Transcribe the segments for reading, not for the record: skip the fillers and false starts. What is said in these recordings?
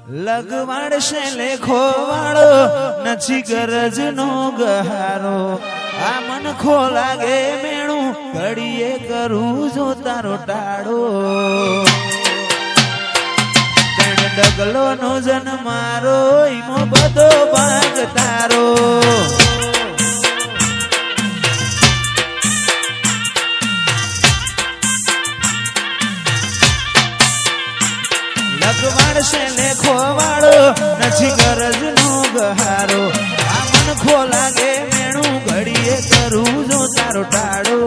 લગવાડશે લેખો વાળો નથી ગરજ નો ગહારો આ મન ખો લાગે મેણું ઘડીએ કરું જો તારો ટાળો તણ ડગલો નો જન મારો ઈમો બધો ભાગ તારો લગવાડશે લેખો વાળો નથી ગરજ નો ગહારો આ મન ખો લાગે મેણું ઘડીએ કરું જો તારો ટાળો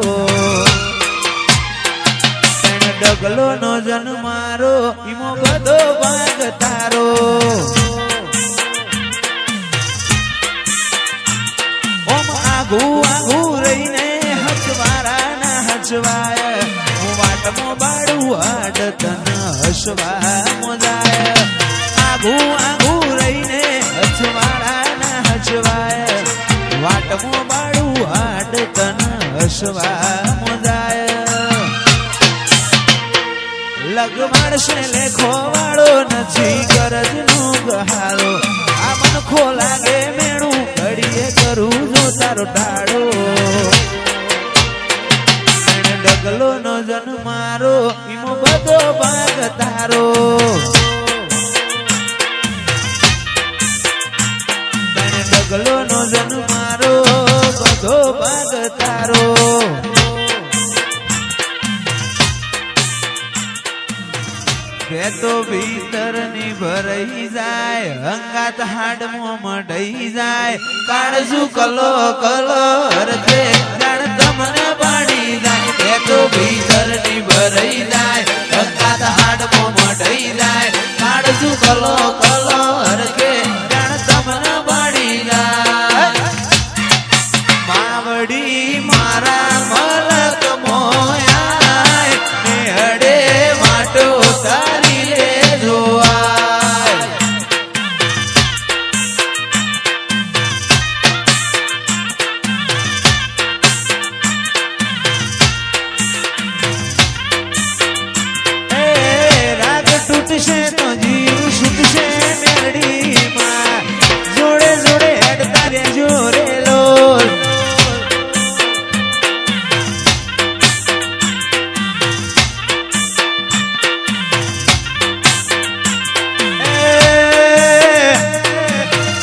તણ ડગલો નો જન મારો ઈમો બધો ભાગ તારો ઓમ આગુ આગુ રહીને હચવારા ના હચવાય હું વાટમો બાળું હાડ તન હસવા મોજાય આગુ આગુ રહીને હચવારા ના હચવાય વાટમો બાળું હાડ તન હસવા મોજાય લગવાડશે લેખો વાળો નથી ગરજ નો ગહારો આ મન ખો લાગે મેણું ઘડીએ કરું જો તારો ટાળો ડગલો નો જન મારો ઈમો બધો ભાગ તારો ડગલો નો જન મારો બધો ભાગ તારો તો ભીતર ની ભરાઈ જાય અંગાત હાડમો મઢઈ જાય કાળજુ કલો કલો હરતે જાણ તમને પાડી જાય તો ભીતર ની ભરાઈ જાય અંગાત હાડમો મઢઈ જાય કાળજુ કલો કલો હરતે જાણ તમને પાડી જાય માવડી મારા મલક મોયા ને હડે માટો તારી તો જીવ સુખશે મેરડી માં જોડે જોડે હેડતા રેજો રેલો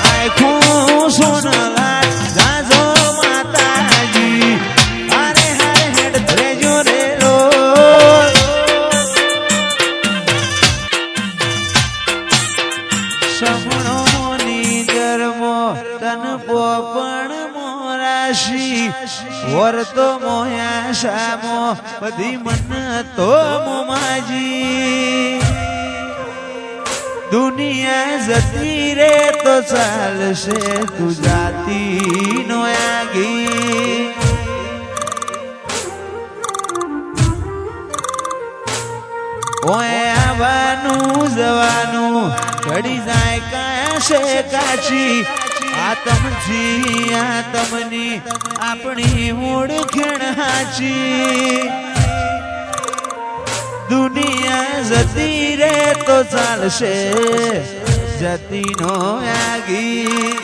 આખું સોનલા જાજો માતાજી હારે હારે હેડતા રેજો રેલો સપનો મોની જરમો તન પોપણ મોરાશી વર્તો મોયા શામો બધી મન તો મોમાજી દુનિયા જતી રે તો ચાલશે તું જાતી નો આગી ઓએ આવવાનું જવાનું ઘડી જાય કાશે કાચી આતમજી આતમની આપણી ઓળખણ હાચી દુનિયા જતી રે તો ચાલશે જતી નો આગી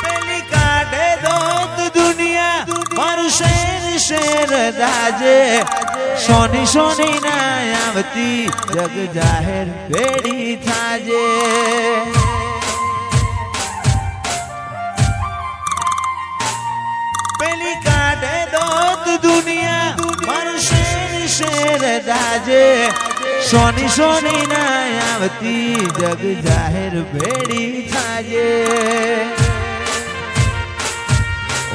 પેલી કાઢે દોત દુનિયા મારું શેર દાજે સોની સોની ના આવતી જગ જાહેર ભેડી થાજે પેલી કાઢે દોત દુનિયા મારું શેર દાજે સોની સોની ના આવતી જગ જાહેર ભેડી થાજે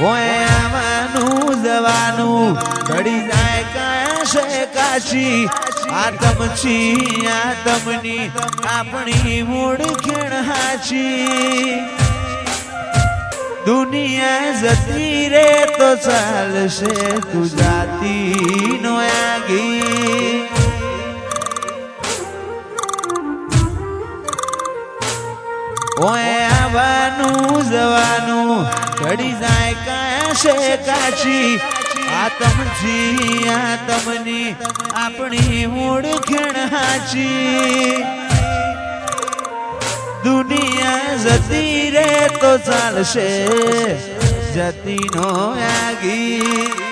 ઓય આવવાનું જવાનું ઘડી જાય કાશે કાશી આતમછી આતમની આપણી ઓળખણ હાચી દુનિયા જતી રે તો ચાલશે તું જાતી નો આગી ઓય આવવાનું જવાનું ઘડી જાય કાશે કાચી આતમની આપણી ઓળખણ હાચી દુનિયા જતી રે તો ચાલશે જતી નો આગી